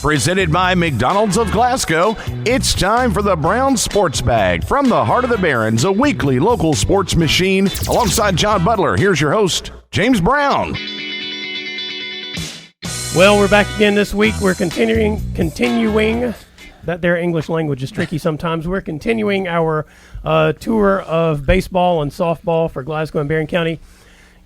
Presented by McDonald's of Glasgow, it's time for the Brown Sports Bag from the heart of the Barrens, a weekly local sports machine. Alongside John Butler, here's your host, James Brown. Well, we're back again this week. We're continuing. That their English language is tricky sometimes. We're continuing our tour of baseball and softball for Glasgow and Barren County.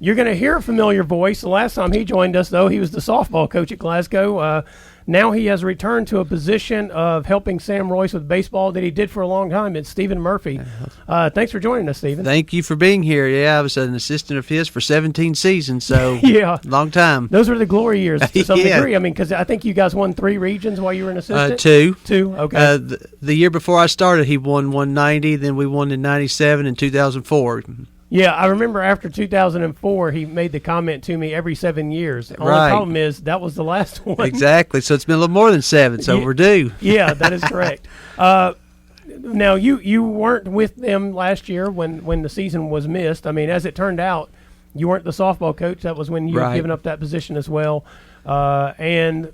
You're going to hear a familiar voice. The last time he joined us, though, he was the softball coach at Glasgow. Now he has returned to a position of helping Sam Royce with baseball that he did for a long time. It's Stephen Murphy. Thanks for joining us, Stephen. Thank you for being here. Yeah, I was an assistant of his for 17 seasons, so yeah, long time. Those were the glory years to some degree. I mean, because I think you guys won 3 regions while you were an assistant. Two. Okay. The year before I started, he won 190. Then we won in 97 and 2004. Yeah, I remember after 2004, he made the comment to me every 7 years. The only problem is that was the last one. Exactly. So it's been a little more than 7, so we're due. Yeah, that is correct. Now, you weren't with them last year when the season was missed. I mean, as it turned out, you weren't the softball coach. That was when you had given up that position as well. And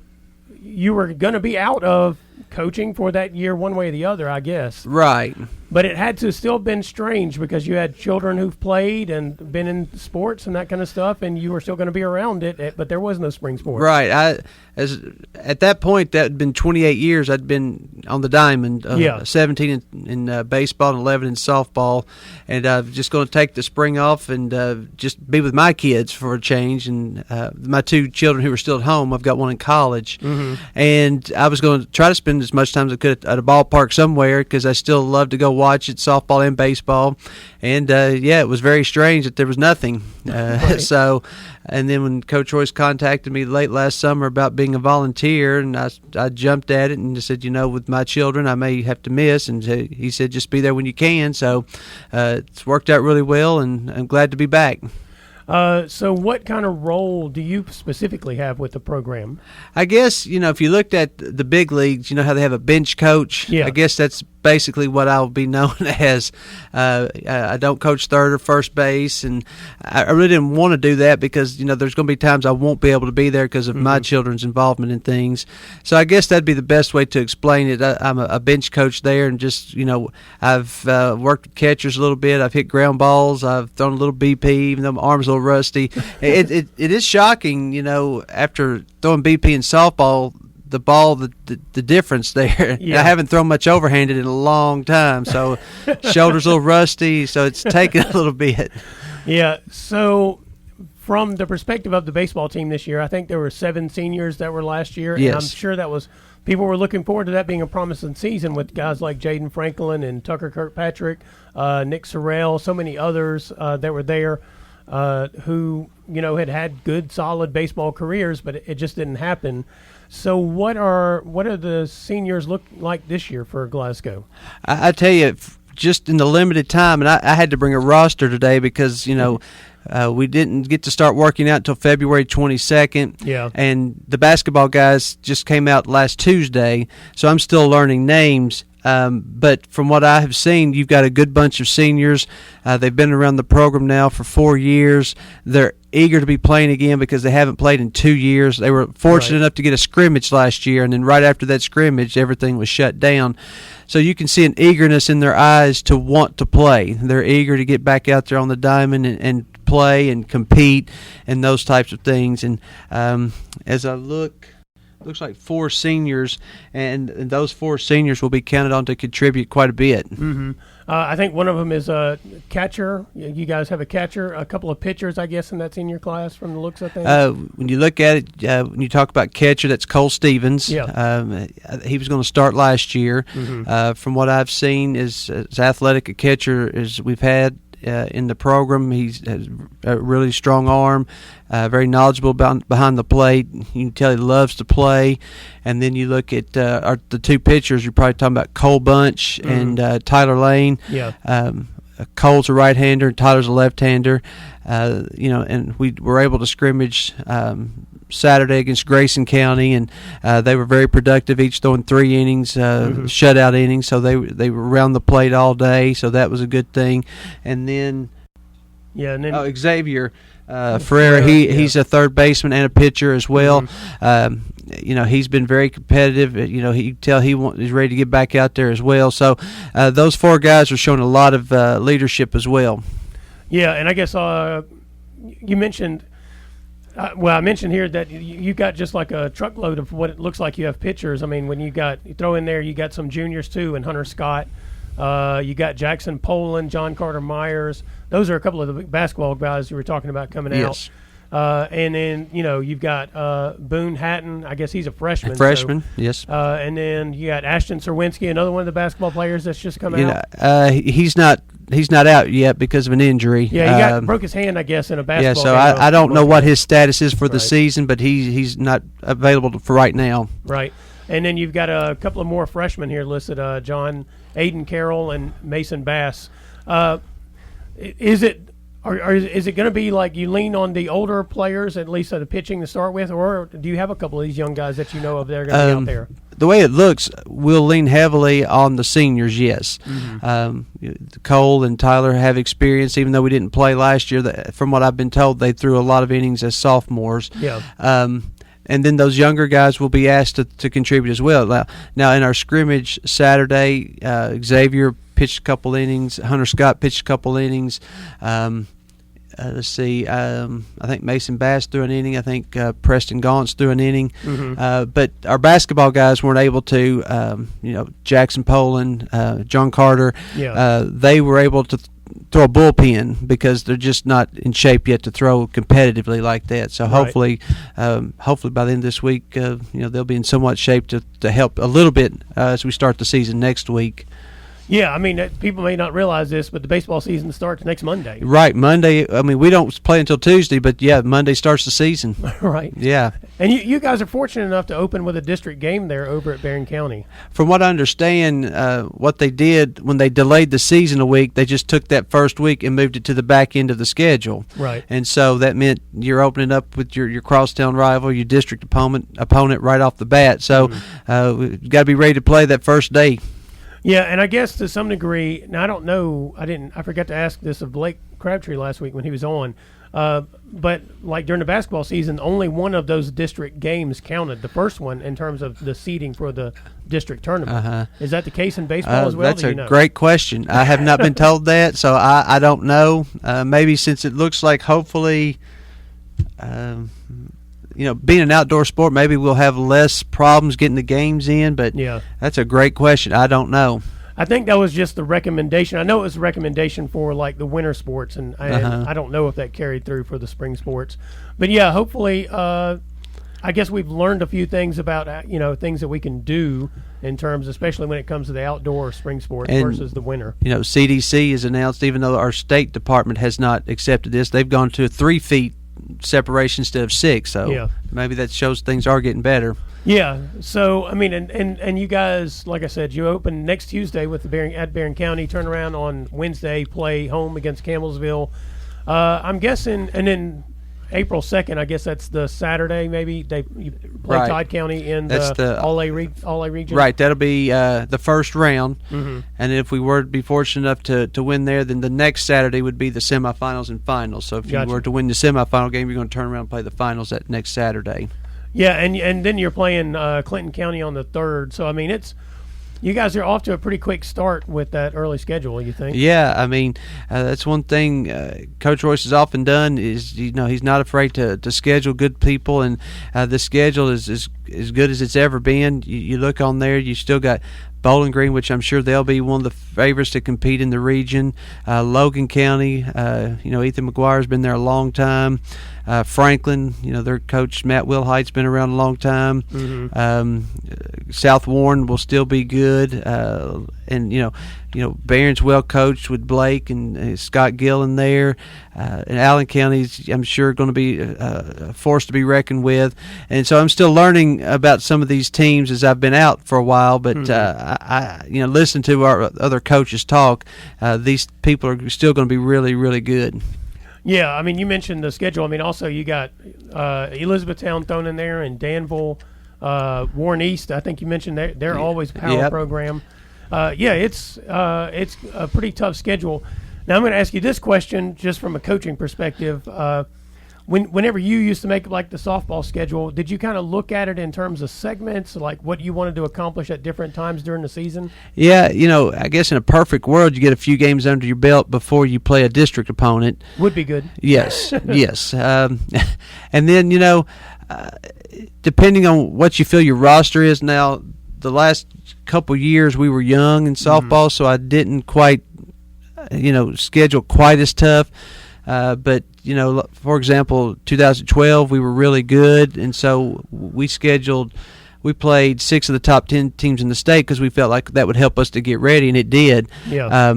you were going to be out of coaching for that year one way or the other, I guess. Right. But it had to still been strange because you had children who've played and been in sports and that kind of stuff, and you were still going to be around it, but there was no spring sports. Right. At that point, that had been 28 years. I'd been on the diamond, 17 in baseball and 11 in softball, and just going to take the spring off and just be with my kids for a change. And my 2 children who are still at home, I've got one in college, and I was going to try to spend as much time as I could at a ballpark somewhere because I still love to go watch it, softball and baseball. And it was very strange that there was nothing. So, and then when Coach Royce contacted me late last summer about being a volunteer, and I jumped at it and said, with my children, I may have to miss. And he said, just be there when you can. So it's worked out really well, and I'm glad to be back. So what kind of role do you specifically have with the program? I guess, if you looked at the big leagues, how they have a bench coach. Yeah. I guess that's basically what I'll be known as. I don't coach third or first base, and I really didn't want to do that because, there's going to be times I won't be able to be there because of my children's involvement in things. So I guess that'd be the best way to explain it. I'm a bench coach there, and just, I've worked with catchers a little bit. I've hit ground balls. I've thrown a little BP, even though my arm's a little rusty. It is shocking, after throwing BP in softball, the ball, the difference there. Yeah. I haven't thrown much overhanded in a long time, so shoulder's a little rusty, so it's taken a little bit. Yeah, so from the perspective of the baseball team this year, I think there were 7 seniors that were last year, and I'm sure people were looking forward to that being a promising season with guys like Jaden Franklin and Tucker Kirkpatrick, Nick Sorrell, so many others that were there who, had good, solid baseball careers, but it just didn't happen. So what are the seniors look like this year for Glasgow? I tell you, just in the limited time, and I had to bring a roster today because, we didn't get to start working out until February 22nd. Yeah. And the basketball guys just came out last Tuesday, so I'm still learning names. But from what I have seen, you've got a good bunch of seniors. They've been around the program now for 4 years. They're eager to be playing again because they haven't played in 2 years. They were fortunate enough to get a scrimmage last year, and then right after that scrimmage, everything was shut down. So you can see an eagerness in their eyes to want to play. They're eager to get back out there on the diamond and play and compete and those types of things. And as I look, looks like 4 seniors, and those 4 seniors will be counted on to contribute quite a bit. Mm-hmm. I think one of them is a catcher. You guys have a catcher, a couple of pitchers, I guess, in that senior class from the looks of things. When you look at it, when you talk about catcher, that's Cole Stevens. Yeah. He was going to start last year. Mm-hmm. From what I've seen, is as athletic a catcher as we've had in the program. He has a really strong arm, very knowledgeable behind the plate. You can tell he loves to play. And then you look at the 2 pitchers. You're probably talking about Cole Bunch and Tyler Lane. Yeah. Cole's a right-hander and Tyler's a left-hander. And we were able to scrimmage Saturday against Grayson County, and they were very productive, each throwing 3 innings, shutout innings. So they were around the plate all day, so that was a good thing. And then, Xavier, Ferreira, he's a third baseman and a pitcher as well. Mm-hmm. He's been very competitive. He tell he's ready to get back out there as well. So those 4 guys are showing a lot of leadership as well. Yeah, and I guess you mentioned. I mentioned here that you got just like a truckload of what it looks like you have pitchers. I mean, when you throw in there, you got some juniors too, and Hunter Scott. You got Jackson Poland, John Carter Myers. Those are a couple of the basketball guys you were talking about coming out. And then, you've got Boone Hatton. I guess he's a freshman. Yes. And then you got Ashton Sirwinsky, another one of the basketball players that's just come out. He's not out yet because of an injury. Yeah, he broke his hand, I guess, in a basketball game. Yeah, so I don't know what his status is for the season, but he's not available for right now. Right. And then you've got a couple of more freshmen here listed, Aiden Carroll and Mason Bass. Is it going to be like you lean on the older players, at least the pitching to start with, or do you have a couple of these young guys that you know of that are going to be out there? The way it looks, we'll lean heavily on the seniors, yes. Mm-hmm. Cole and Tyler have experience, even though we didn't play last year. From what I've been told, they threw a lot of innings as sophomores. Yeah. And then those younger guys will be asked to contribute as well. Now, in our scrimmage Saturday, Xavier pitched a couple innings. Hunter Scott pitched a couple innings. Let's see. I think Mason Bass threw an inning. I think Preston Gauntz threw an inning. Mm-hmm. But our basketball guys weren't able to. Jackson Poland, John Carter. Yeah. They were able to throw a bullpen because they're just not in shape yet to throw competitively like that. So hopefully by the end of this week, they'll be in somewhat shape to help a little bit as we start the season next week. Yeah, I mean, people may not realize this, but the baseball season starts next Monday. Right, Monday. I mean, we don't play until Tuesday, but, Monday starts the season. Right. Yeah. And you guys are fortunate enough to open with a district game there over at Barren County. From what I understand, what they did when they delayed the season a week, they just took that first week and moved it to the back end of the schedule. Right. And so that meant you're opening up with your crosstown rival, your district opponent right off the bat. So we've got to be ready to play that first day. Yeah, and I guess to some degree, now I don't know, I forgot to ask this of Blake Crabtree last week when he was on, but like during the basketball season, only one of those district games counted, the first one, in terms of the seeding for the district tournament. Uh-huh. Is that the case in baseball as well? That's a great question. I have not been told that, so I don't know. Maybe since it looks like hopefully being an outdoor sport, maybe we'll have less problems getting the games in, but that's a great question. I don't know. I think that was just the recommendation. I know it was a recommendation for like the winter sports, and I don't know if that carried through for the spring sports. But hopefully, I guess we've learned a few things about things that we can do in terms, especially when it comes to the outdoor spring sports versus the winter. CDC has announced, even though our state department has not accepted this, they've gone to 3 feet separation instead of 6, so maybe that shows things are getting better. Yeah, so I mean, and you guys, like I said, you open next Tuesday with at Barren County, turn around on Wednesday, play home against Campbellsville. I'm guessing, and then April 2nd, I guess that's the Saturday. Maybe you play Todd County in the All-A region. Right, that'll be the first round, and if we were to be fortunate enough to win there, then the next Saturday would be the semifinals and finals. So if you were to win the semifinal game, you're going to turn around and play the finals that next Saturday. Yeah, and then you're playing Clinton County on the 3rd. So I mean, you guys are off to a pretty quick start with that early schedule, you think? Yeah, I mean, that's one thing Coach Royce has often done is, he's not afraid to schedule good people, and the schedule is as good as it's ever been. You look on there, you still got Bowling Green, which I'm sure they'll be one of the favorites to compete in the region. Logan County, Ethan McGuire's been there a long time. Franklin, their coach Matt Wilhite's been around a long time. Mm-hmm. South Warren will still be good, and Barron's well coached with Blake and Scott Gillen there. And Allen County's, I'm sure, going to be a force to be reckoned with. And so I'm still learning about some of these teams as I've been out for a while. But I listen to our other coaches talk. These people are still going to be really, really good. Yeah, I mean, you mentioned the schedule. I mean, also you got Elizabethtown thrown in there, and Danville, Warren East. I think you mentioned they're always a power program. It's a pretty tough schedule. Now I'm going to ask you this question, just from a coaching perspective. Whenever you used to make like the softball schedule, did you kind of look at it in terms of segments, like what you wanted to accomplish at different times during the season? Yeah, I guess in a perfect world, you get a few games under your belt before you play a district opponent. Would be good. Yes, yes. And then, depending on what you feel your roster is now, the last couple years we were young in softball, so I didn't quite, schedule quite as tough. But, for example, 2012, we were really good, and so we played 6 of the top 10 teams in the state because we felt like that would help us to get ready, and it did. Yeah.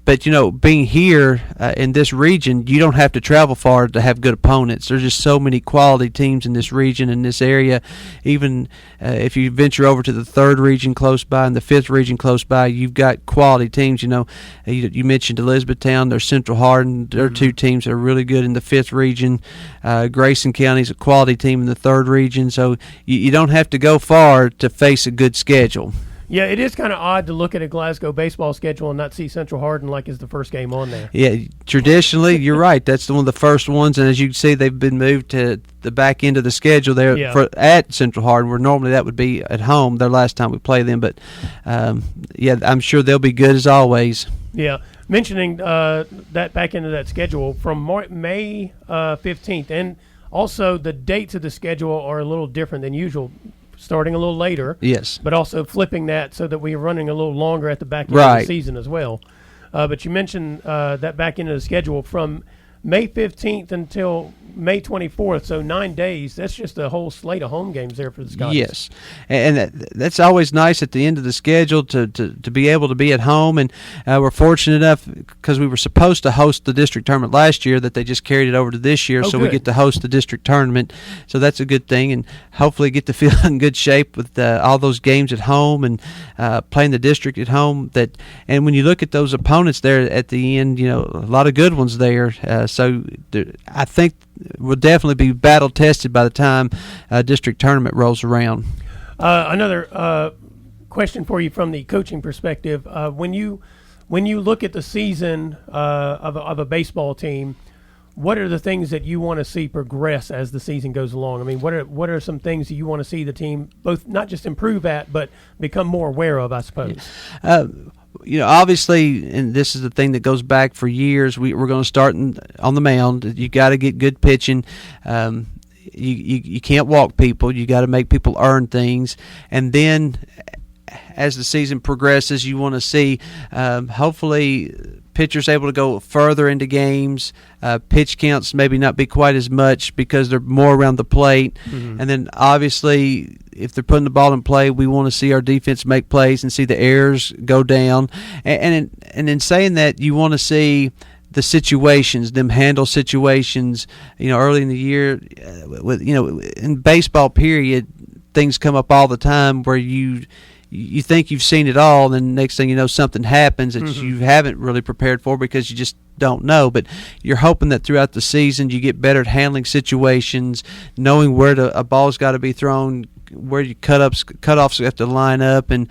But, being here in this region, you don't have to travel far to have good opponents. There's just so many quality teams in this region, in this area. Even if you venture over to the 3rd region close by and the 5th region close by, you've got quality teams. You mentioned Elizabethtown, there's Central Hardin. There are 2 teams that are really good in the 5th region. Grayson County is a quality team in the 3rd region. So you don't have to go far to face a good schedule. Yeah, it is kind of odd to look at a Glasgow baseball schedule and not see Central Hardin like is the first game on there. Yeah, traditionally, you're right. That's one of the first ones, and as you can see, they've been moved to the back end of the schedule there at Central Hardin, where normally that would be at home, their last time we play them. But, I'm sure they'll be good as always. Yeah, mentioning that back end of that schedule from May 15th, and also the dates of the schedule are a little different than usual. Starting a little later, yes, but also flipping that so that we're running a little longer at the back end of the season as well. But you mentioned that back end of the schedule from May 15th until May 24th, so 9 days. That's just a whole slate of home games there for the Scotties. Yes, and that's always nice at the end of the schedule to be able to be at home. And we're fortunate enough because we were supposed to host the district tournament last year that they just carried it over to this year, so good. We get to host the district tournament. So that's a good thing, and hopefully get to feel in good shape with all those games at home and playing the district at home. And when you look at those opponents there at the end, a lot of good ones there. So I think we'll definitely be battle tested by the time district tournament rolls around. Another question for you from the coaching perspective: when you look at the season of a baseball team, what are the things that you want to see progress as the season goes along? I mean, what are some things that you want to see the team both not just improve at, but become more aware of, I suppose? Obviously, and this is the thing that goes back for years, we're going to start on the mound. You got to get good pitching. You can't walk people. You got to make people earn things. And then as the season progresses, you want to see hopefully pitchers able to go further into games, pitch counts maybe not be quite as much because they're more around the plate. Mm-hmm. And then obviously if they're putting the ball in play, we want to see our defense make plays and see the errors go down. And in saying that, you want to see the situations, them handle situations, early in the year. In baseball period, things come up all the time where you think you've seen it all, and then next thing you know, something happens that you haven't really prepared for because you just don't know. But you're hoping that throughout the season you get better at handling situations, knowing where a ball's got to be thrown, where you cutoffs have to line up, and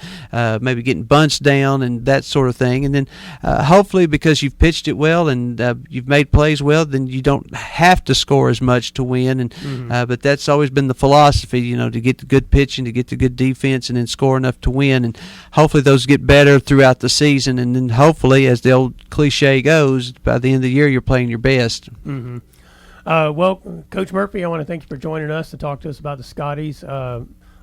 maybe getting bunts down and that sort of thing. And then hopefully because you've pitched it well and you've made plays well, then you don't have to score as much to win. And but that's always been the philosophy, to get the good pitching, to get the good defense, and then score enough to win. And hopefully those get better throughout the season. And then hopefully, as the old cliche goes, by the end of the year you're playing your best. Mm-hmm. Well, Coach Murphy, I want to thank you for joining us to talk to us about the Scotties.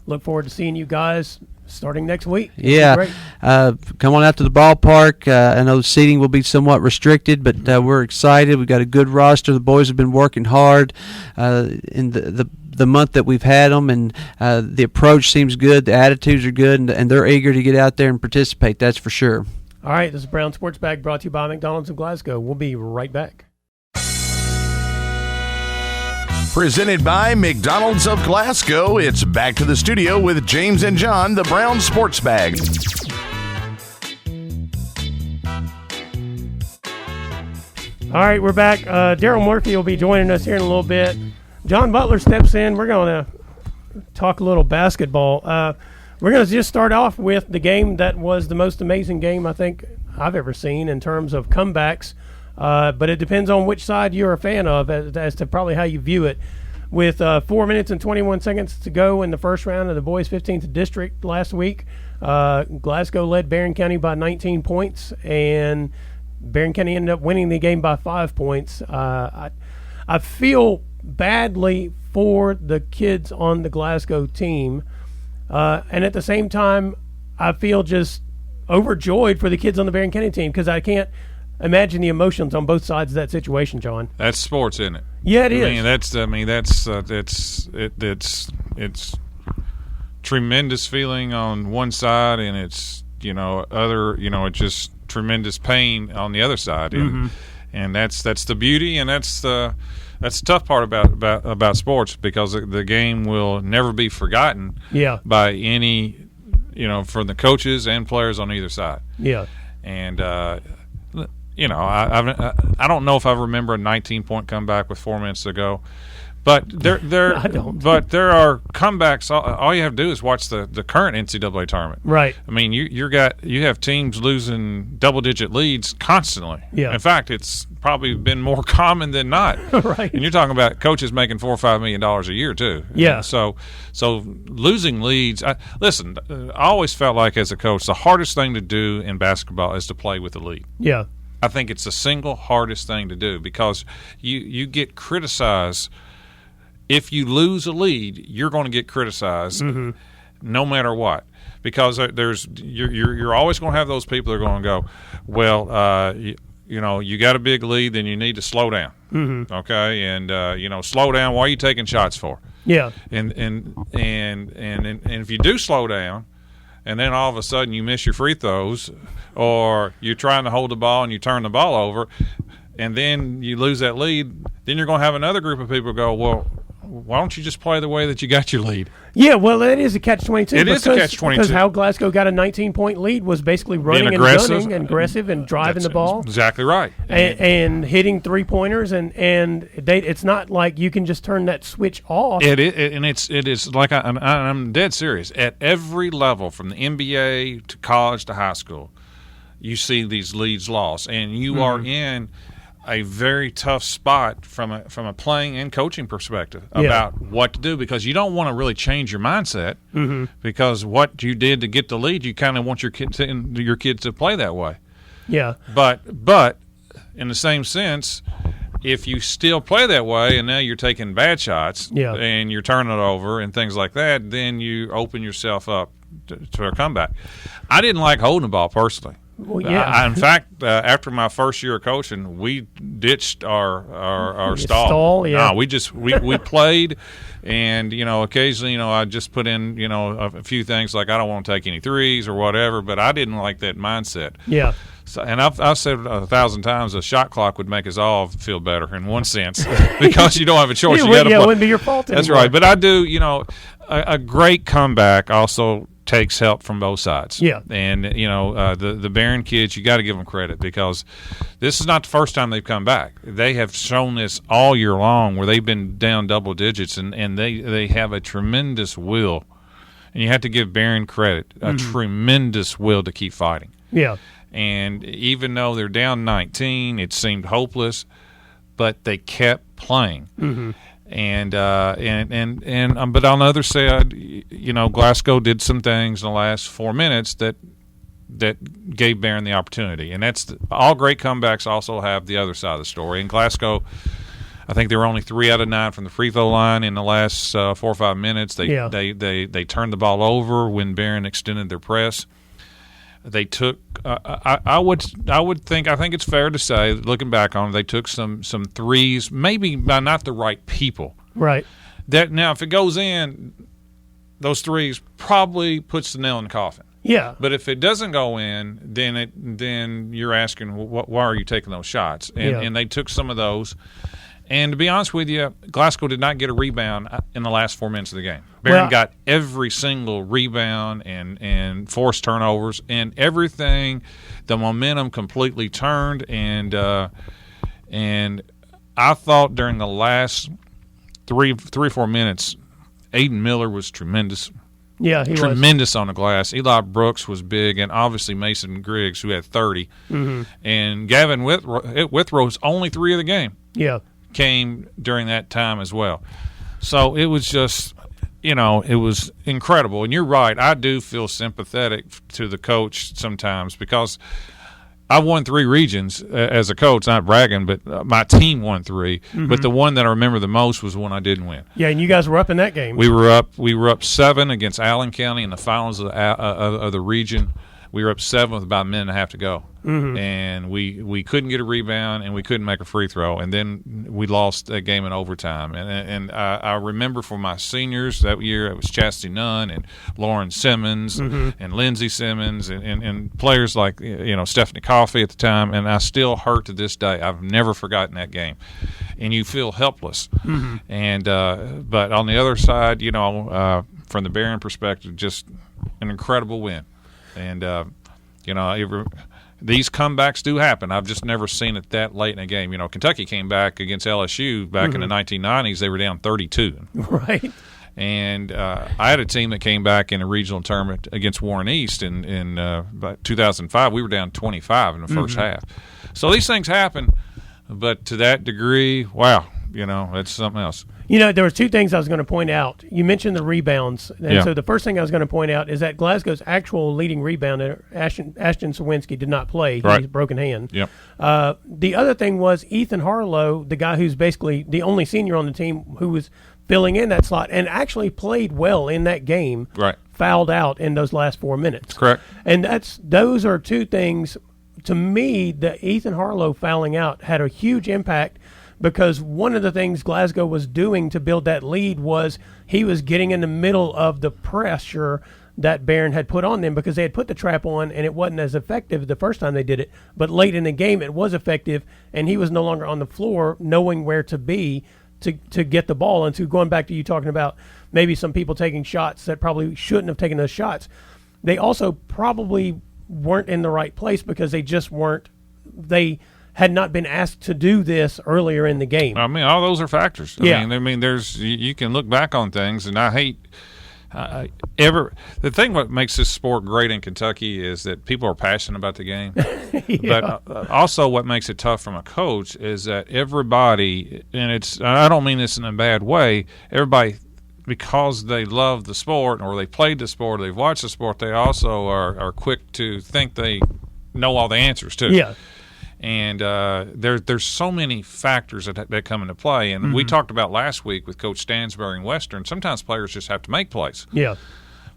Look forward to seeing you guys starting next week. Yeah, come on out to the ballpark. I know the seating will be somewhat restricted, but we're excited. We've got a good roster. The boys have been working hard in the month that we've had them, and the approach seems good. The attitudes are good, and they're eager to get out there and participate, that's for sure. All right, this is Brown Sports Bag brought to you by McDonald's of Glasgow. We'll be right back. Presented by McDonald's of Glasgow, it's back to the studio with James and John, the Brown Sports Bag. All right, we're back. Daryl Murphy will be joining us here in a little bit. John Butler steps in. We're going to talk a little basketball. We're going to just start off with the game that was the most amazing game I think I've ever seen in terms of comebacks. But it depends on which side you're a fan of as to probably how you view it. With 4 minutes and 21 seconds to go in the first round of the boys' 15th district last week, Glasgow led Barren County by 19 points, and Barren County ended up winning the game by 5 points. I feel badly for the kids on the Glasgow team, and at the same time, I feel just overjoyed for the kids on the Barren County team because I can't imagine the emotions on both sides of that situation, John. That's sports, isn't it? Yeah, it is. It's tremendous feeling on one side, and it's it's just tremendous pain on the other side, and that's the beauty, and that's the tough part about sports, because the game will never be forgotten. Yeah. By any, from the coaches and players on either side. Yeah. And I don't know if I remember a 19-point comeback with 4 minutes to go, but I don't. But there are comebacks. All you have to do is watch the current NCAA tournament. Right. I mean, you have teams losing double-digit leads constantly. Yeah. In fact, it's probably been more common than not. Right. And you're talking about coaches making $4 or $5 million a year too. Yeah. And so losing leads. I always felt like as a coach, the hardest thing to do in basketball is to play with the lead. Yeah. I think it's the single hardest thing to do, because you get criticized. If you lose a lead, you're going to get criticized no matter what, because you're always going to have those people that are going to go, well, you got a big lead, then you need to slow down. Okay, and slow down. Why are you taking shots for? Yeah. And if you do slow down, and then all of a sudden you miss your free throws, or you're trying to hold the ball and you turn the ball over, and then you lose that lead, then you're going to have another group of people go, well, why don't you just play the way that you got your lead? Yeah, well, it is a catch-22. It is a catch-22. Because how Glasgow got a 19-point lead was basically running and gunning and aggressive and driving the ball. Exactly right. And hitting three-pointers, and it's not like you can just turn that switch off. It is like I'm dead serious. At every level, from the NBA to college to high school, you see these leads lost, and you are in a very tough spot from a playing and coaching perspective about what to do, because you don't want to really change your mindset, because what you did to get the lead, you kind of want your kids to play that way. Yeah. But in the same sense, if you still play that way and now you're taking bad shots and you're turning it over and things like that, then you open yourself up to a comeback. I didn't like holding the ball personally. Well, yeah. In fact, after my first year of coaching, we ditched our stall. Yeah. No, we played, and occasionally I just put in a few things like I don't want to take any threes or whatever, but I didn't like that mindset. Yeah. So, and I've said 1,000 times a shot clock would make us all feel better in one sense, because you don't have a choice. It wouldn't be your fault anymore. That's right. But I do. A great comeback also takes help from both sides. Yeah. And the Barren kids, you got to give them credit, because this is not the first time they've come back. They have shown this all year long, where they've been down double digits, and they have a tremendous will. And you have to give Barren credit, a tremendous will to keep fighting. Yeah. And even though they're down 19, it seemed hopeless, but they kept playing. And but on the other side, Glasgow did some things in the last 4 minutes that gave Barren the opportunity, and that's all great comebacks also have the other side of the story. And Glasgow, I think they were only 3 out of 9 from the free throw line in the last 4 or 5 minutes. They turned the ball over when Barren extended their press. They took. I think it's fair to say, looking back on it, they took some threes, maybe by not the right people. Right. That now, if it goes in, those threes probably puts the nail in the coffin. Yeah. But if it doesn't go in, then you're asking, why are you taking those shots? And they took some of those. And to be honest with you, Glasgow did not get a rebound in the last 4 minutes of the game. Barren got every single rebound and forced turnovers and everything. The momentum completely turned, and I thought during the last three or 4 minutes, Aiden Miller was tremendous. Yeah, he tremendous on the glass. Eli Brooks was big, and obviously Mason Griggs, who had 30. And Gavin Withrow's only 3 of the game came during that time as well. So it was just, it was incredible. And you're right, I do feel sympathetic to the coach sometimes because I won 3 regions as a coach, not bragging, but my team won 3. But the one that I remember the most was the one I didn't win. Yeah, and you guys were up in that game. We were up 7 against Allen County in the finals of the region. We were up 7 with about a minute and a half to go, and we couldn't get a rebound and we couldn't make a free throw, and then we lost that game in overtime. And I remember for my seniors that year it was Chastity Nunn and Lauren Simmons and Lindsay Simmons and players like Stephanie Coffey at the time, and I still hurt to this day. I've never forgotten that game, and you feel helpless. And but on the other side, from the Barren perspective, just an incredible win. And, these comebacks do happen. I've just never seen it that late in a game. Kentucky came back against LSU back in the 1990s. They were down 32. Right. And I had a team that came back in a regional tournament against Warren East in about 2005. We were down 25 in the first half. So these things happen, but to that degree, wow, that's something else. There were 2 things I was going to point out. You mentioned the rebounds. And so the first thing I was going to point out is that Glasgow's actual leading rebounder, Ashton Sirwinsky, did not play. He has a broken hand. Yep. The other thing was Ethan Harlow, the guy who's basically the only senior on the team who was filling in that slot and actually played well in that game, fouled out in those last 4 minutes. Correct. And those are 2 things. To me, the Ethan Harlow fouling out had a huge impact because one of the things Glasgow was doing to build that lead was he was getting in the middle of the pressure that Barren had put on them because they had put the trap on and it wasn't as effective the first time they did it. But late in the game, it was effective, and he was no longer on the floor knowing where to be to get the ball. And so going back to you talking about maybe some people taking shots that probably shouldn't have taken those shots, they also probably weren't in the right place because they just weren't – they – had not been asked to do this earlier in the game. I mean, all those are factors. I mean, there's you can look back on things, and I hate the thing. What makes this sport great in Kentucky is that people are passionate about the game. But also, what makes it tough from a coach is that everybody, and I don't mean this in a bad way. Everybody, because they love the sport or they played the sport, or they've watched the sport, they also are quick to think they know all the answers too. Yeah. And there's so many factors that come into play. And we talked about last week with Coach Stansbury and Western, sometimes players just have to make plays. Yeah.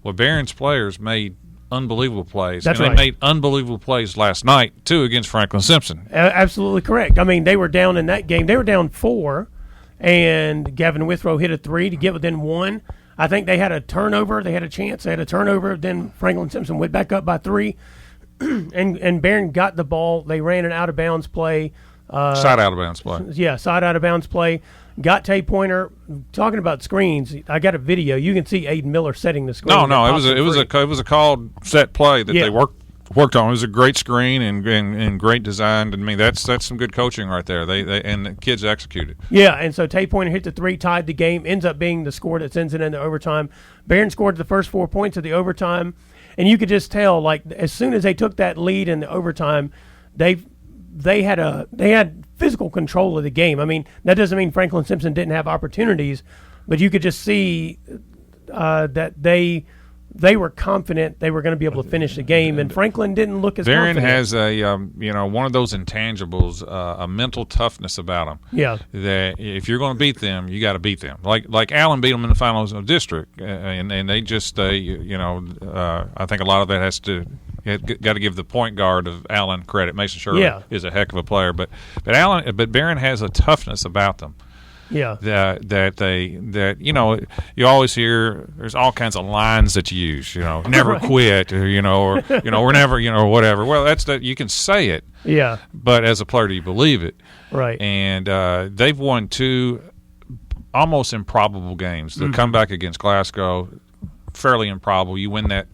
Well, Barron's players made unbelievable plays. That's and right. They made unbelievable plays last night, too, against Franklin Simpson. Absolutely correct. I mean, they were down in that game. They were down 4, and Gavin Withrow hit a 3 to get within 1. I think they had a turnover. They had a chance. They had a turnover. Then Franklin Simpson went back up by 3. And Barren got the ball. They ran an out-of-bounds play. Side out-of-bounds play. Yeah, side out-of-bounds play. Got Tay Pointer. Talking about screens, I got a video. You can see Aiden Miller setting the screen. No, it was a called set play that they worked on. It was a great screen and great design. I mean, that's some good coaching right there. They and the kids executed. Yeah, and so Tay Pointer hit the 3, tied the game. Ends up being the score that sends it into overtime. Barren scored the first 4 points of the overtime. And you could just tell, like, as soon as they took that lead in the overtime, they had physical control of the game. I mean, that doesn't mean Franklin Simpson didn't have opportunities, but you could just see that they were confident they were going to be able to finish the game, and Franklin didn't look as Barren confident. has a one of those intangibles, a mental toughness about them. Yeah, that if you're going to beat them, you got to beat them. Like Allen beat them in the finals of district, and they just I think a lot of that has to. Got to give the point guard of Allen credit. Mason Sherwood is a heck of a player, but Barren has a toughness about them. Yeah. That you always hear there's all kinds of lines that you use, never quit, or we're never, whatever. Well, that's that you can say it. Yeah. But as a player, do you believe it? Right. And they've won 2 almost improbable games. The comeback against Glasgow, fairly improbable. You win that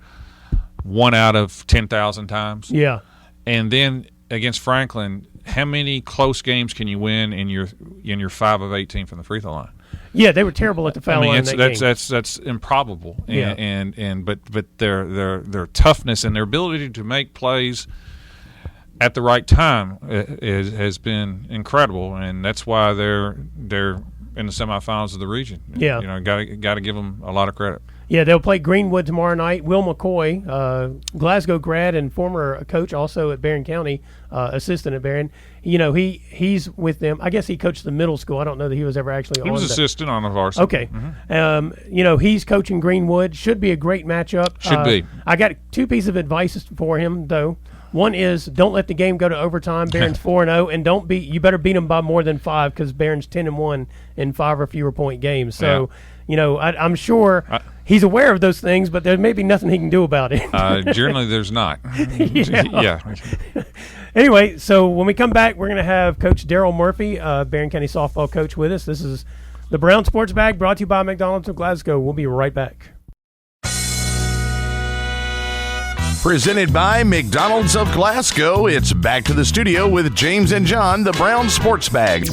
1 out of 10,000 times. Yeah. And then against Franklin, how many close games can you win in your 5 of 18 from the free throw line? Yeah, they were terrible at the foul line. That's improbable. But their toughness and their ability to make plays at the right time has been incredible, and that's why they're in the semifinals of the region. Yeah, got to give them a lot of credit. Yeah, they'll play Greenwood tomorrow night. Will McCoy, Glasgow grad and former coach also at Barren County, assistant at Barren. He's with them. I guess he coached the middle school. I don't know that he was ever actually on. He was assistant on the varsity. Okay. Mm-hmm. He's coaching Greenwood. Should be a great matchup. Should be. I got two pieces of advice for him, though. One is don't let the game go to overtime. Barron's 4-0, and you better beat them by more than 5 because Barron's 10-1 in 5 or fewer point games. So, I'm sure he's aware of those things, but there may be nothing he can do about it. Generally, there's not. Yeah. Anyway, so when we come back, we're going to have Coach Daryl Murphy, Barren County softball coach, with us. This is the Brown Sports Bag brought to you by McDonald's of Glasgow. We'll be right back. Presented by McDonald's of Glasgow, it's back to the studio with James and John, the Brown Sports Bag.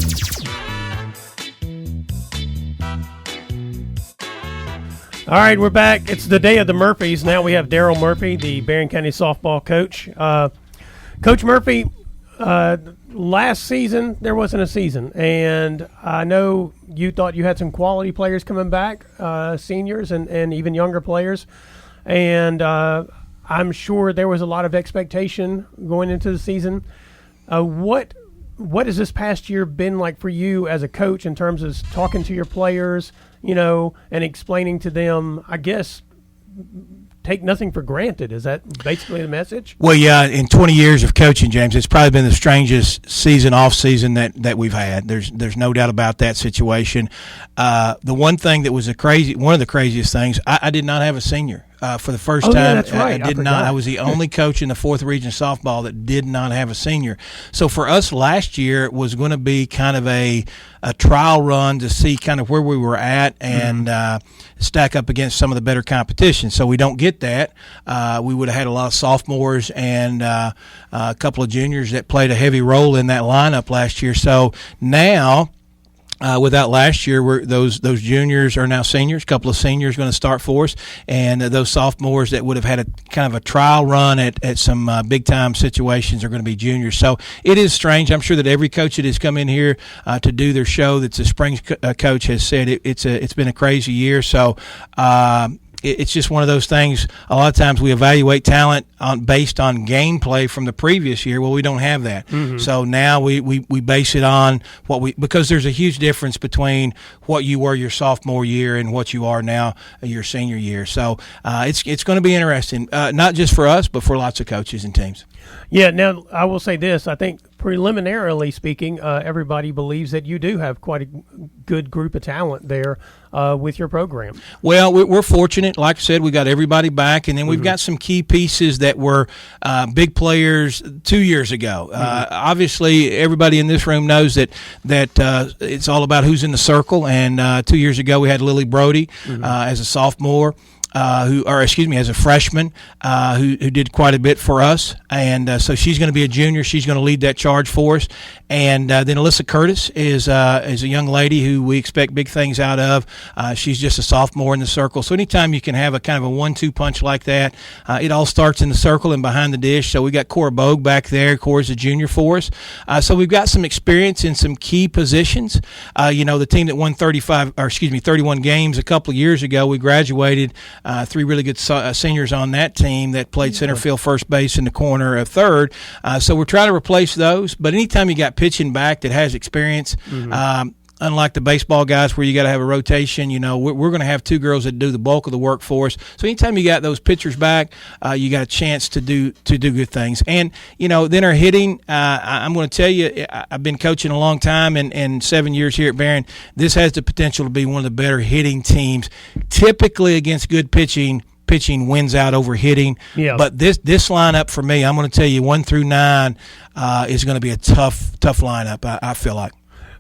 All right, we're back. It's the day of the Murphys. Now we have Daryl Murphy, the Barren County softball coach. Coach Murphy, last season there wasn't a season, and I know you thought you had some quality players coming back, seniors and even younger players, and I'm sure there was a lot of expectation going into the season. What has this past year been like for you as a coach in terms of talking to your players, and explaining to them, I guess, take nothing for granted? Is that basically the message? Well, yeah, in 20 years of coaching, James, it's probably been the strangest off season that we've had. There's no doubt about that situation. The one thing that was one of the craziest things, I did not have a senior. For the first time, yeah, that's right. I did not. I was the only coach in the 4th Region softball that did not have a senior. So for us last year, it was going to be kind of a trial run to see kind of where we were at and stack up against some of the better competition. So we don't get that. We would have had a lot of sophomores and a couple of juniors that played a heavy role in that lineup last year. So now, without last year, those juniors are now seniors. A couple of seniors going to start for us, and those sophomores that would have had a kind of a trial run at some big time situations are going to be juniors. So it is strange. I'm sure that every coach that has come in here to do their show that's a spring coach has said it's been a crazy year. So. It's just one of those things. A lot of times we evaluate talent based on gameplay from the previous year. Well, we don't have that. Mm-hmm. So now we base it on because there's a huge difference between what you were your sophomore year and what you are now your senior year. So it's going to be interesting, not just for us, but for lots of coaches and teams. Yeah, now I will say this. I think preliminarily speaking, everybody believes that you do have quite a good group of talent there with your program. Well, we're fortunate. Like I said, we got everybody back, and then we've got some key pieces that were big players 2 years ago. Obviously, everybody in this room knows that it's all about who's in the circle, and 2 years ago we had Lily Brody as a sophomore. As a freshman, who did quite a bit for us, and so she's going to be a junior. She's going to lead that charge for us, and then Alyssa Curtis is a young lady who we expect big things out of. She's just a sophomore in the circle. So anytime you can have a kind of a 1-2 punch like that, it all starts in the circle and behind the dish. So we got Cora Bogue back there. Cora's a junior for us, so we've got some experience in some key positions. The team that won 31 games a couple of years ago, we graduated. 3 really good seniors on that team that played center field, first base, in the corner of third. So we're trying to replace those. But anytime you got pitching back that has experience, unlike the baseball guys where you got to have a rotation, we're going to have 2 girls that do the bulk of the work for us. So anytime you got those pitchers back, you got a chance to do good things. And, then our hitting, I'm going to tell you, I've been coaching a long time and 7 years here at Barren. This has the potential to be one of the better hitting teams. Typically against good pitching wins out over hitting. Yeah. But this lineup for me, I'm going to tell you 1 through 9 is going to be a tough lineup, I feel like.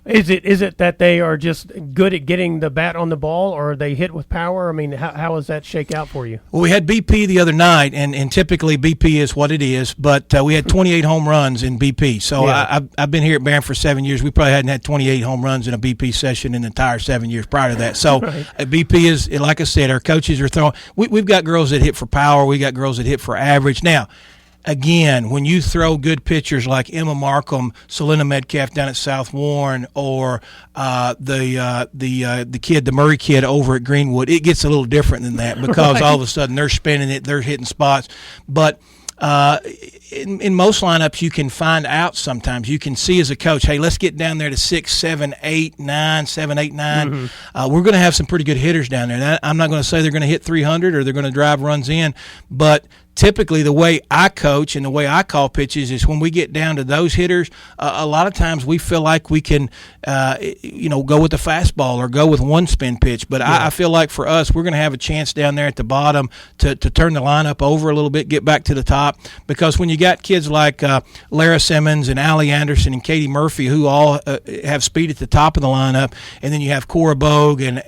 Is it that they are just good at getting the bat on the ball, or are they hit with power? I mean, how does that shake out for you? Well, we had BP the other night, and typically BP is what it is, but we had 28 home runs in BP. So I've been here at Barren for 7 years. We probably hadn't had 28 home runs in a BP session in the entire 7 years prior to that. So right. BP is, like I said, our coaches are throwing. We've got girls that hit for power. We got girls that hit for average. Now, again, when you throw good pitchers like Emma Markham, Selena Metcalf down at South Warren, or the kid, the Murray kid over at Greenwood, it gets a little different than that because right. all of a sudden they're spinning it, they're hitting spots. But in most lineups, you can find out sometimes. You can see as a coach, hey, let's get down there to 6, 7, 8, 9, 7, 8, 9. Mm-hmm. We're going to have some pretty good hitters down there. I'm not going to say they're going to hit 300 or they're going to drive runs in, but typically the way I coach and the way I call pitches is when we get down to those hitters, a lot of times we feel like we can, go with the fastball or go with one spin pitch. But yeah. I feel like for us, we're going to have a chance down there at the bottom to turn the lineup over a little bit, get back to the top. Because when you got kids like Lara Simmons and Allie Anderson and Katie Murphy who all have speed at the top of the lineup, and then you have Cora Bogue and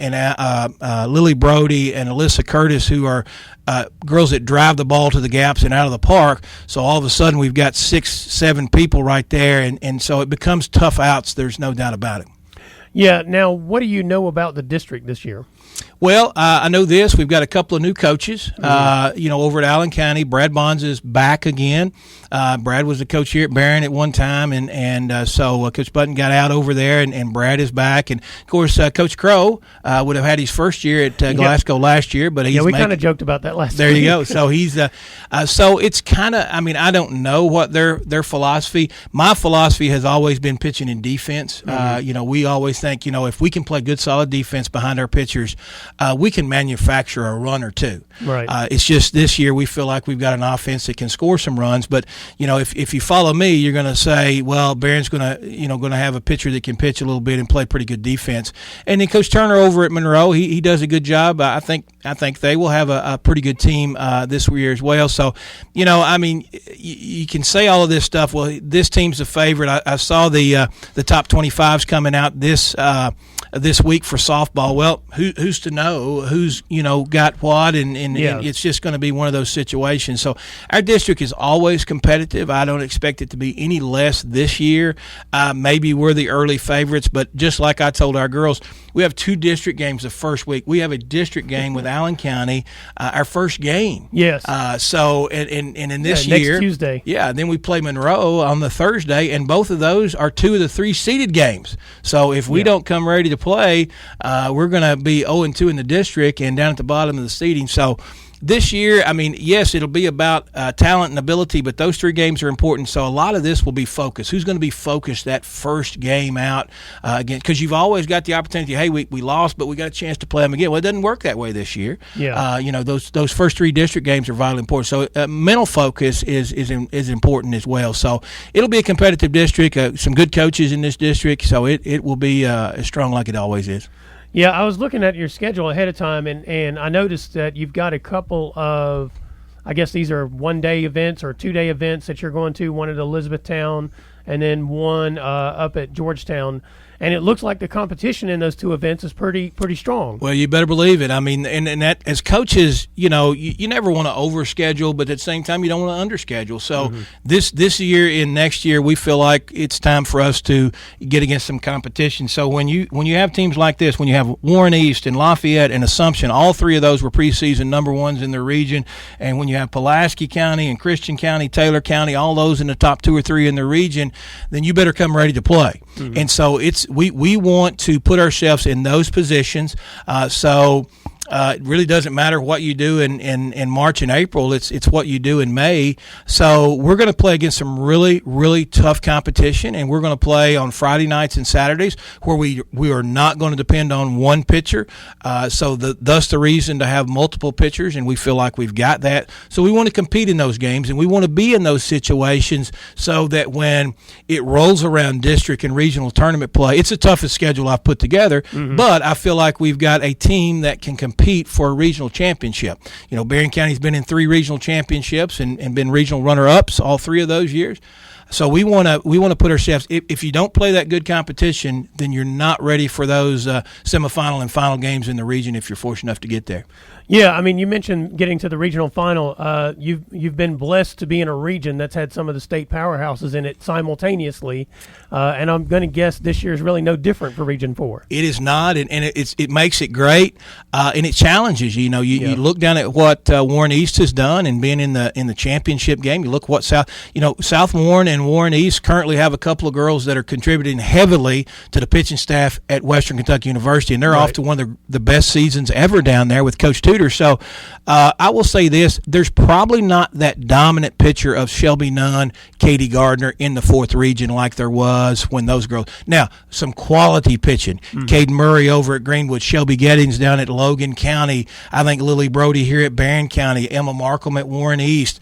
Lily Brody and Alyssa Curtis who are girls that drive the ball to the gaps and out of the park. So all of a sudden we've got 6, 7 people right there, and so it becomes tough outs. There's no doubt about it. Yeah. Now, what do you know about the district this year? Well, I know this. We've got a couple of new coaches, over at Allen County. Brad Bonds is back again. Brad was the coach here at Barren at one time, and so Coach Button got out over there, and Brad is back. And, of course, Coach Crow would have had his first year at Glasgow last year. But we kind of joked about that last There week. you go. So he's so it's kind of, I don't know what their philosophy. My philosophy has always been pitching and defense. Mm-hmm. We always think, if we can play good, solid defense behind our pitchers, we can manufacture a run or two. Right. It's just this year we feel like we've got an offense that can score some runs. But if you follow me, you're going to say, well, Barron's going to have a pitcher that can pitch a little bit and play pretty good defense. And then Coach Turner over at Monroe, he does a good job. I think they will have a pretty good team this year as well. So, you can say all of this stuff. Well, this team's the favorite. I saw the top 25s coming out this week for softball. Well, who's to know who's got what, and it's just going to be one of those situations. So our district is always competitive. I don't expect it to be any less this year. Maybe we're the early favorites, but just like I told our girls, we have 2 district games the first week. We have a district game with Allen County, our first game. Yes. So in this year, next Tuesday. Yeah. Then we play Monroe on the Thursday, and both of those are 2 of the 3 seeded games. So if we don't come ready to play, we're going to be 0-2 in the district and down at the bottom of the seeding. So this year, yes, it'll be about talent and ability, but those 3 games are important. So a lot of this will be focused. Who's going to be focused that first game out again? Because you've always got the opportunity. Hey, we lost, but we got a chance to play them again. Well, it doesn't work that way this year. Yeah. Those first 3 district games are vitally important. So mental focus is important as well. So it'll be a competitive district. Some good coaches in this district. So it will be as strong like it always is. Yeah, I was looking at your schedule ahead of time, and I noticed that you've got a couple of, I guess these are 1-day events or 2-day events that you're going to, one at Elizabethtown and then one up at Georgetown. And it looks like the competition in those 2 events is pretty strong. Well, you better believe it. And that as coaches, you never want to overschedule, but at the same time, you don't want to underschedule. So this year and next year, we feel like it's time for us to get against some competition. So when you have teams like this, when you have Warren East and Lafayette and Assumption, all 3 of those were preseason number 1s in their region. And when you have Pulaski County and Christian County, Taylor County, all those in the top 2 or 3 in the region, then you better come ready to play. Mm-hmm. And so we want to put ourselves in those positions. It really doesn't matter what you do in March and April. It's what you do in May. So we're going to play against some really, really tough competition, and we're going to play on Friday nights and Saturdays where we are not going to depend on one pitcher. Thus the reason to have multiple pitchers, and we feel like we've got that. So we want to compete in those games, and we want to be in those situations so that when it rolls around district and regional tournament play, it's the toughest schedule I've put together, but I feel like we've got a team that can compete for a regional championship. Barren County's been in 3 regional championships and been regional runner-ups all 3 of those years. So we want to put ourselves. If you don't play that good competition, then you're not ready for those semifinal and final games in the region if you're fortunate enough to get there. Yeah, I mean, you mentioned getting to the regional final. You've been blessed to be in a region that's had some of the state powerhouses in it simultaneously, and I'm going to guess this year is really no different for Region 4. It is not, and it makes it great, and it challenges you. You know, you look down at what Warren East has done and being in the championship game. You look what South Warren and Warren East currently have a couple of girls that are contributing heavily to the pitching staff at Western Kentucky University, and they're off to one of the best seasons ever down there with Coach Tudor. So I will say this, there's probably not that dominant pitcher of Shelby Nunn, Katie Gardner in the 4th region like there was when those girls. Now, some quality pitching. Caden Murray over at Greenwood, Shelby Gettings down at Logan County, I think Lily Brody here at Barren County, Emma Markham at Warren East,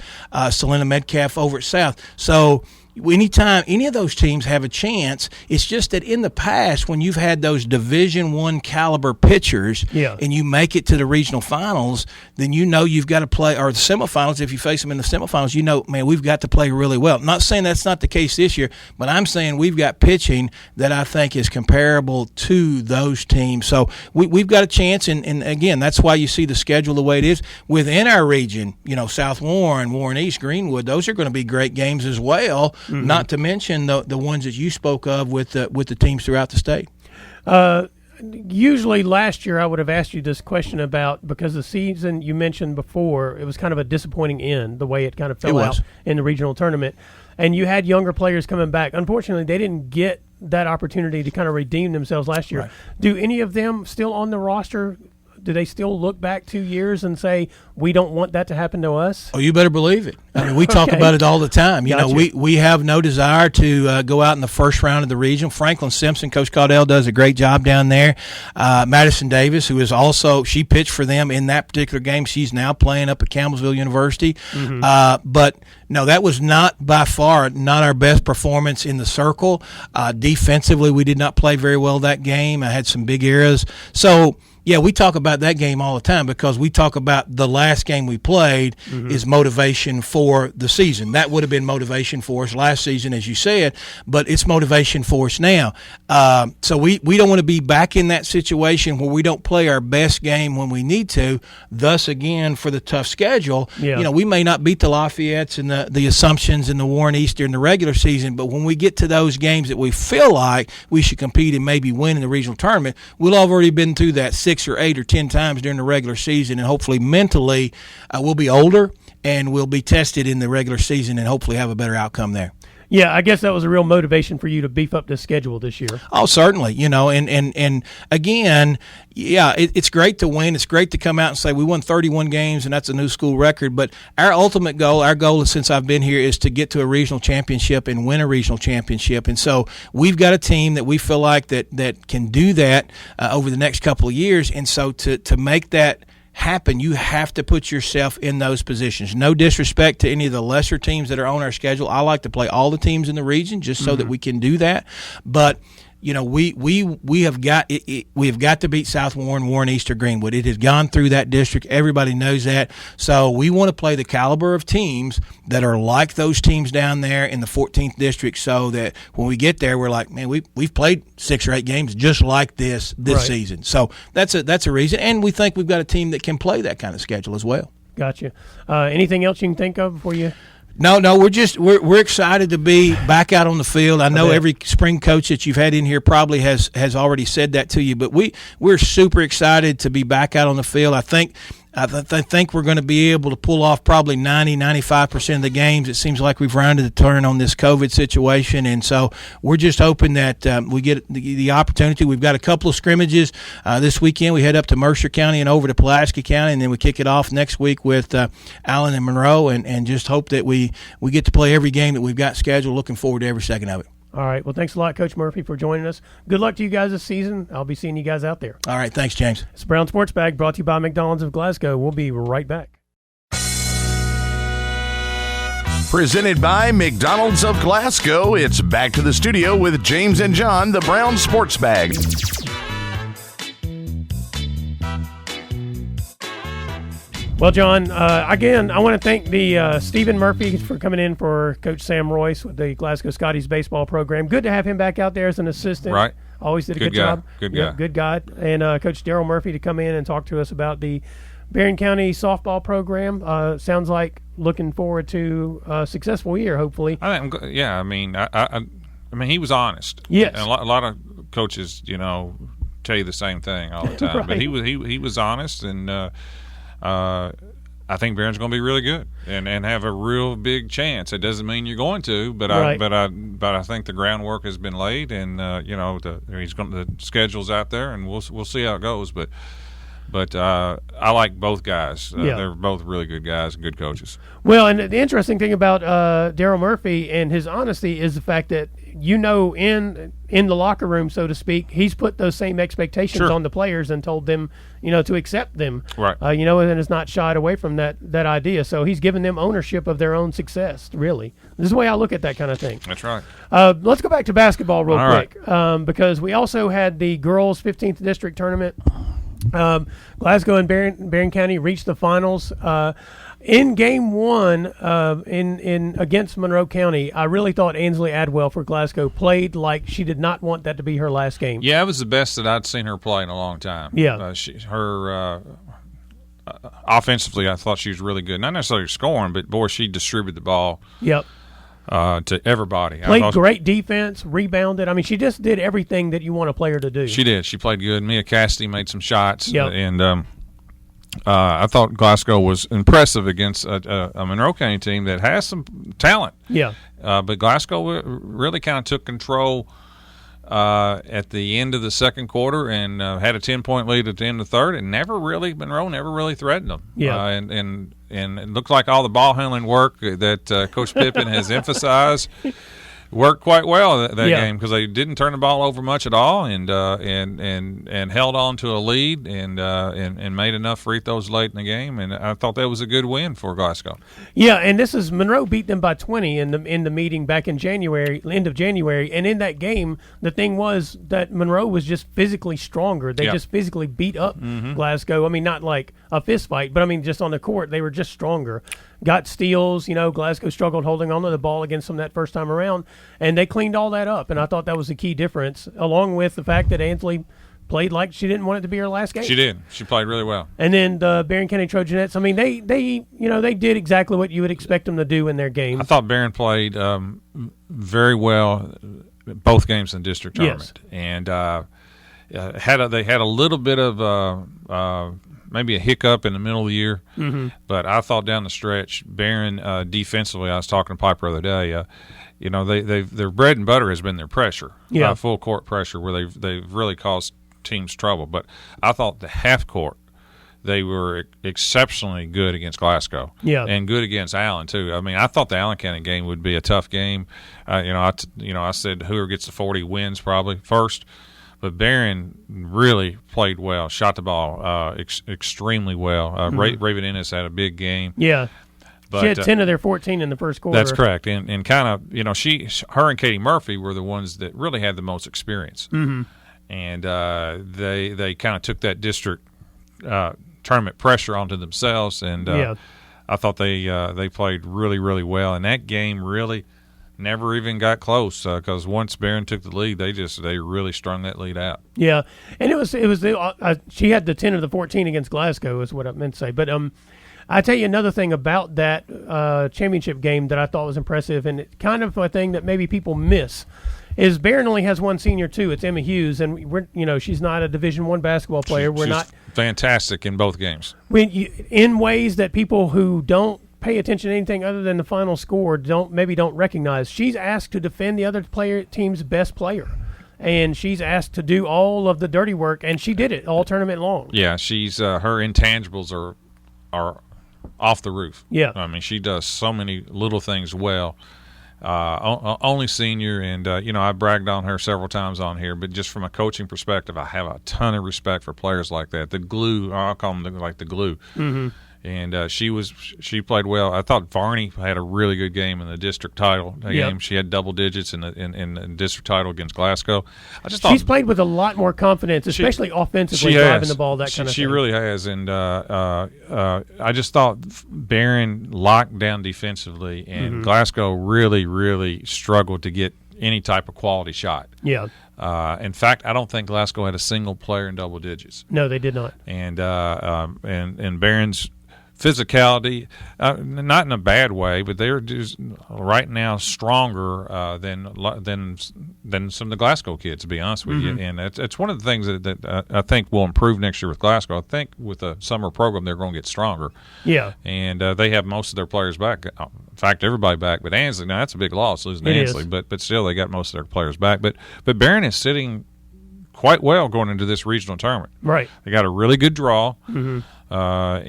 Selena Metcalf over at South. So anytime any of those teams have a chance, it's just that in the past when you've had those Division I caliber pitchers and you make it to the regional finals, then you know you've got to play, or the semifinals, if you face them in the semifinals, you know, man, we've got to play really well. I'm not saying that's not the case this year, but I'm saying we've got pitching that I think is comparable to those teams. So we've got a chance, and again, that's why you see the schedule the way it is. Within our region, you know, South Warren, Warren East, Greenwood, those are going to be great games as well. Not to mention the ones that you spoke of with the teams throughout the state. Usually last year I would have asked you this question about, because the season you mentioned before, it was kind of a disappointing end, the way it kind of fell out in the regional tournament. And you had younger players coming back. Unfortunately, they didn't get that opportunity to kind of redeem themselves last year. Right. Do any of them still on the roster? Do they still look back 2 years and say, we don't want that to happen to us? Oh, you better believe it. I mean, we talk about it all the time. You know, we have no desire to go out in the first round of the region. Franklin Simpson, Coach Caudell, does a great job down there. Madison Davis, who is also, she pitched for them in that particular game. She's now playing up at Campbellsville University. But no, that was not by far not our best performance in the circle. Defensively, we did not play very well that game. I had some big errors. So, yeah, we talk about that game all the time because we talk about the last game we played is motivation for the season. That would have been motivation for us last season, as you said, but it's motivation for us now. So we don't want to be back in that situation where we don't play our best game when we need to. Thus, again, for the tough schedule, you know, we may not beat the Lafayette's and the Assumptions and the Warren East during the regular season, but when we get to those games that we feel like we should compete and maybe win in the regional tournament, we'll have already been through that 6 or 8 or 10 times during the regular season, and hopefully mentally we'll be older and we'll be tested in the regular season and hopefully have a better outcome there. Yeah, I guess that was a real motivation for you to beef up the schedule this year. Oh, certainly. You know, and again, it's great to win. It's great to come out and say we won 31 games, and that's a new school record. But our ultimate goal, since I've been here, is to get to a regional championship and win a regional championship. And so we've got a team that we feel like that can do that over the next couple of years. And so to make that happen, you have to put yourself in those positions. No disrespect to any of the lesser teams that are on our schedule. I like to play all the teams in the region just so that we can do that. But you know, we have got we have got to beat South Warren, Warren East, or Greenwood. It has gone through that district. Everybody knows that. So we want to play the caliber of teams that are like those teams down there in the 14th district, so that when we get there, we're like, man, we've played 6 or 8 games just like this season. So that's a reason, and we think we've got a team that can play that kind of schedule as well. Gotcha. Anything else you can think of before you? No, we're excited to be back out on the field. I know every spring coach that you've had in here probably has already said that to you, but we're super excited to be back out on the field. I think we're going to be able to pull off probably 90-95% of the games. It seems like we've rounded the turn on this COVID situation, and so we're just hoping that we get the opportunity. We've got a couple of scrimmages this weekend. We head up to Mercer County and over to Pulaski County, and then we kick it off next week with Allen and Monroe, and just hope that we get to play every game that we've got scheduled. Looking forward to every second of it. All right. Well, thanks a lot, Coach Murphy, for joining us. Good luck to you guys this season. I'll be seeing you guys out there. All right. Thanks, James. It's Brown Sports Bag brought to you by McDonald's of Glasgow. We'll be right back. Presented by McDonald's of Glasgow, it's back to the studio with James and John, the Brown Sports Bag. Well, John, again, I want to thank the Stephen Murphy for coming in for Coach Sam Royce with the Glasgow Scotties baseball program. Good to have him back out there as an assistant. Right. Always did a good job. Good guy. And Coach Daryl Murphy to come in and talk to us about the Barren County softball program. Sounds like looking forward to a successful year, hopefully. I mean, I mean, he was honest. Yes. And a lot of coaches, tell you the same thing all the time. Right. But he was honest, and I think Barron's going to be really good and have a real big chance. It doesn't mean you're going to, but right. I think the groundwork has been laid, and the schedule's out there, and we'll see how it goes. But I like both guys. They're both really good guys and good coaches. Well, and the interesting thing about Daryl Murphy and his honesty is the fact that in the locker room, so to speak, he's put those same expectations on the players and told them, to accept them. Right. And has not shied away from that idea. So he's given them ownership of their own success, really. This is the way I look at that kind of thing. That's right. Let's go back to basketball real quick. Right. Because we also had the girls' 15th district tournament. Glasgow and Barren County reached the finals. In game one, in against Monroe County, I really thought Ainsley Adwell for Glasgow played like she did not want that to be her last game. Yeah, it was the best that I'd seen her play in a long time. Yeah, offensively, I thought she was really good. Not necessarily scoring, but boy, she distributed the ball. Yep. To everybody. Played great defense, rebounded. I mean, she just did everything that you want a player to do. She did. She played good. Mia Cassidy made some shots. Yep. And I thought Glasgow was impressive against a Monroe County team that has some talent. Yeah. But Glasgow really kind of took control at the end of the second quarter and had a 10-point lead at the end of the third, and Monroe never really threatened them. Yeah. And it looked like all the ball handling work that Coach Pippen has emphasized worked quite well that game, because they didn't turn the ball over much at all, and held on to a lead and made enough free throws late in the game, and I thought that was a good win for Glasgow. Yeah, and Monroe beat them by 20 in the meeting back in end of January, and in that game the thing was that Monroe was just physically stronger. They just physically beat up Glasgow. I mean, not like a fist fight, but I mean just on the court they were just stronger. Got steals, Glasgow struggled holding on to the ball against them that first time around, and they cleaned all that up, and I thought that was the key difference, along with the fact that Ainsley played like she didn't want it to be her last game. She did. She played really well. And then the Barren County Trojanettes, I mean, they did exactly what you would expect them to do in their games. I thought Barren played very well both games in the district tournament. Yes. And they had a little bit of maybe a hiccup in the middle of the year, but I thought down the stretch, Barren defensively, I was talking to Piper the other day, their bread and butter has been their pressure, full court pressure, where they've really caused teams trouble. But I thought the half court, they were exceptionally good against Glasgow, and good against Allen too. I mean, I thought the Allen County game would be a tough game. I said whoever gets the 40 wins probably first. But Barren really played well, shot the ball extremely well. Raven Ennis had a big game. Yeah. But, she had 10 of their 14 in the first quarter. That's correct. And kind of, her and Katie Murphy were the ones that really had the most experience. Mm-hmm. And they kind of took that district tournament pressure onto themselves. And I thought they played really, really well. And that game really never even got close, because once Barren took the lead, they really strung that lead out. Yeah, and it was she had the 10 of the 14 against Glasgow is what I meant to say. But I tell you another thing about that championship game that I thought was impressive, and it's kind of a thing that maybe people miss, is Barren only has one senior too. It's Emma Hughes, and she's not a Division I basketball player. She's not fantastic in both games. In ways that people who don't pay attention to anything other than the final score don't recognize. She's asked to defend the other team's best player, and she's asked to do all of the dirty work, and she did it all tournament long. Yeah, she's her intangibles are off the roof. Yeah, I mean, she does so many little things well. Only senior, and I bragged on her several times on here, but just from a coaching perspective, I have a ton of respect for players like that. The glue, I'll call them like the glue. Mm-hmm. And she played well. I thought Varney had a really good game in the district title game. She had double digits in the district title against Glasgow. I just thought she's played with a lot more confidence, especially offensively, driving the ball, that kind of thing. She really has. And I just thought Barren locked down defensively, and Glasgow really, really struggled to get any type of quality shot. Yeah. In fact, I don't think Glasgow had a single player in double digits. No, they did not. And Barron's physicality, not in a bad way, but they're just right now stronger than some of the Glasgow kids, to be honest with you. And it's one of the things that I think will improve next year with Glasgow. I think with the summer program they're going to get stronger. Yeah. And they have most of their players back. In fact, everybody back. But Ansley, now that's a big loss losing Ansley, but still they got most of their players back. But Barren is sitting quite well going into this regional tournament. Right. They got a really good draw. I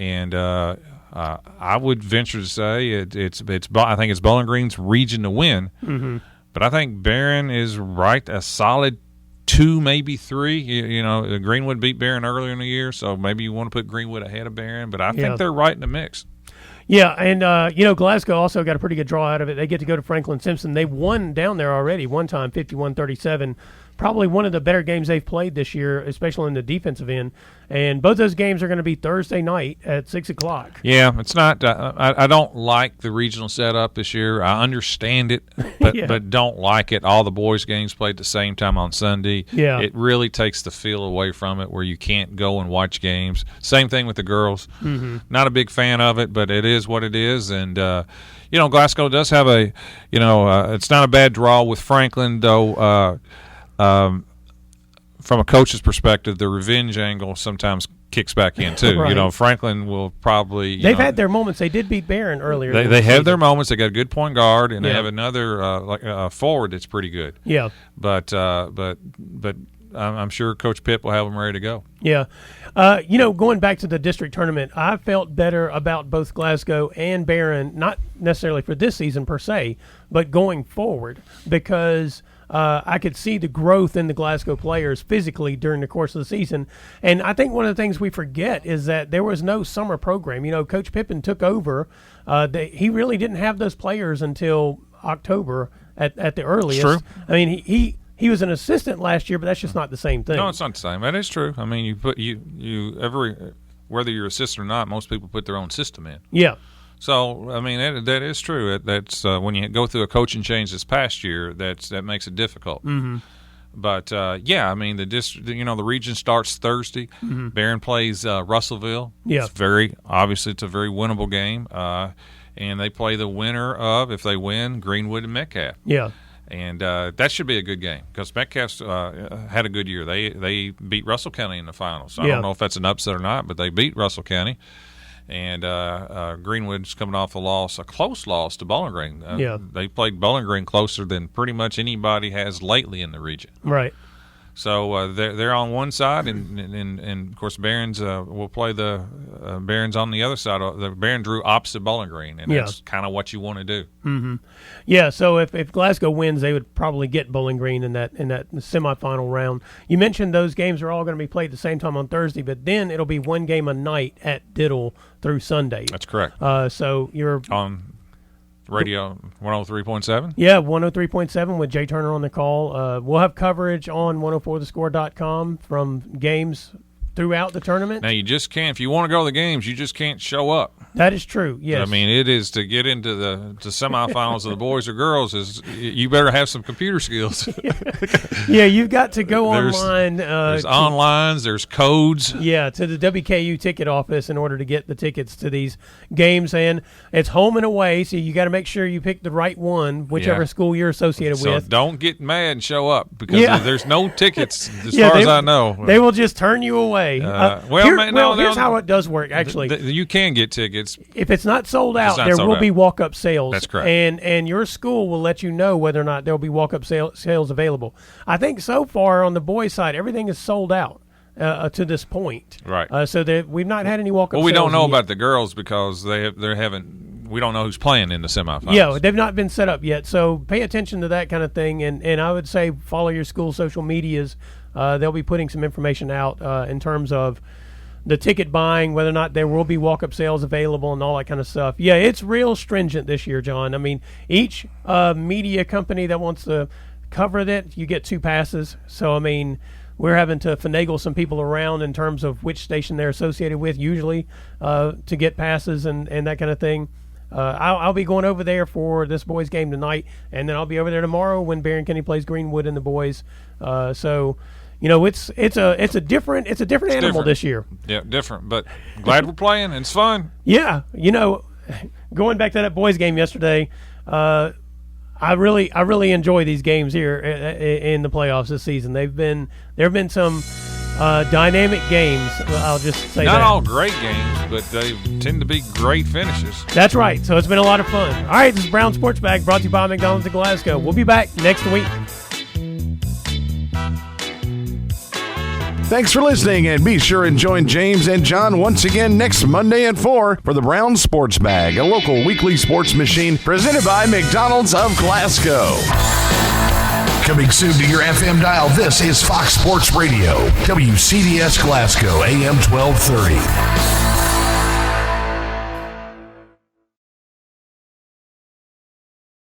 would venture to say I think it's Bowling Green's region to win. But I think Barren is right a solid 2, maybe 3. You know, Greenwood beat Barren earlier in the year, so maybe you want to put Greenwood ahead of Barren. But I think they're right in the mix. Yeah, and Glasgow also got a pretty good draw out of it. They get to go to Franklin Simpson. They won down there already one time, 51-37. Probably one of the better games they've played this year, especially in the defensive end. And both those games are going to be Thursday night at 6 o'clock. Yeah, it's not. I don't like the regional setup this year. I understand it, but don't like it. All the boys' games played at the same time on Sunday. Yeah, it really takes the feel away from it, where you can't go and watch games. Same thing with the girls. Not a big fan of it, but it is what it is. And Glasgow does have it's not a bad draw with Franklin, though. From a coach's perspective, the revenge angle sometimes kicks back in too. Right. Franklin will probably. They've had their moments. They did beat Barren earlier. They have their moments. They got a good point guard, and they have another forward that's pretty good. Yeah. But I'm sure Coach Pitt will have them ready to go. Yeah. Going back to the district tournament, I felt better about both Glasgow and Barren, not necessarily for this season per se, but going forward, because I could see the growth in the Glasgow players physically during the course of the season. And I think one of the things we forget is that there was no summer program. Coach Pippen took over. He really didn't have those players until October at the earliest. True. I mean, he was an assistant last year, but that's just not the same thing. No, it's not the same. That is true. I mean, you put whether you're assistant or not, most people put their own system in. Yeah. So, I mean, that is true. That's when you go through a coaching change this past year, that makes it difficult. But, I mean, the region starts Thursday. Barren plays Russellville. Yeah. It's a very winnable game. And they play the winner of, if they win, Greenwood and Metcalf. Yeah. And that should be a good game because Metcalf's had a good year. They beat Russell County in the finals. So I don't know if that's an upset or not, but they beat Russell County. And Greenwood's coming off a close loss to Bowling Green. They played Bowling Green closer than pretty much anybody has lately in the region. Right. So they're on one side, and of course Barron's will play the Barron's on the other side. The Barron drew opposite Bowling Green, and that's kind of what you want to do. Yeah. So if Glasgow wins, they would probably get Bowling Green in that semifinal round. You mentioned those games are all going to be played at the same time on Thursday, but then it'll be one game a night at Diddle through Sunday. That's correct. So you're on radio 103.7? Yeah, 103.7 with Jay Turner on the call. We'll have coverage on 104thescore.com from games throughout the tournament. Now, you just can't, if you want to go to the games, you just can't show up. That is true, yes. I mean, it is to get into the semifinals of the boys or girls, you better have some computer skills. Yeah, you've got to go online. There's onlines, there's codes. Yeah, to the WKU ticket office in order to get the tickets to these games. And it's home and away, so you got to make sure you pick the right one, whichever school you're associated with. So don't get mad and show up because there's no tickets as far as I know. They will just turn you away. Here's how it does work, actually. You can get tickets. If it's not sold out, there will be walk-up sales. That's correct. And your school will let you know whether or not there will be walk-up sales available. I think so far on the boys' side, everything is sold out to this point. Right. So we've not had any walk-up sales. Well, we don't know yet. about the girls because they haven't. We don't know who's playing in the semifinals. Yeah, they've not been set up yet. So pay attention to that kind of thing. And I would say follow your school social medias. They'll be putting some information out in terms of the ticket buying, whether or not there will be walk-up sales available and all that kind of stuff. Yeah, it's real stringent this year, John. I mean, each media company that wants to cover that, you get 2 passes. So, I mean, we're having to finagle some people around in terms of which station they're associated with usually to get passes and that kind of thing. I'll be going over there for this boys game tonight, and then I'll be over there tomorrow when Barren County plays Greenwood and the boys. So, you know, it's a different animal this year. Yeah, different. But glad we're playing. It's fun. Yeah, you know, going back to that boys game yesterday, I really enjoy these games here in the playoffs this season. There have been some dynamic games. I'll just say not that. all great games, but they tend to be great finishes. That's right. So it's been a lot of fun. All right, this is Brown Sports Bag brought to you by McDonald's of Glasgow. We'll be back next week. Thanks for listening, and be sure and join James and John once again next Monday at 4 for the Brown Sports Bag, a local weekly sports machine presented by McDonald's of Glasgow. Coming soon to your FM dial, this is Fox Sports Radio, WCDS Glasgow, AM 1230.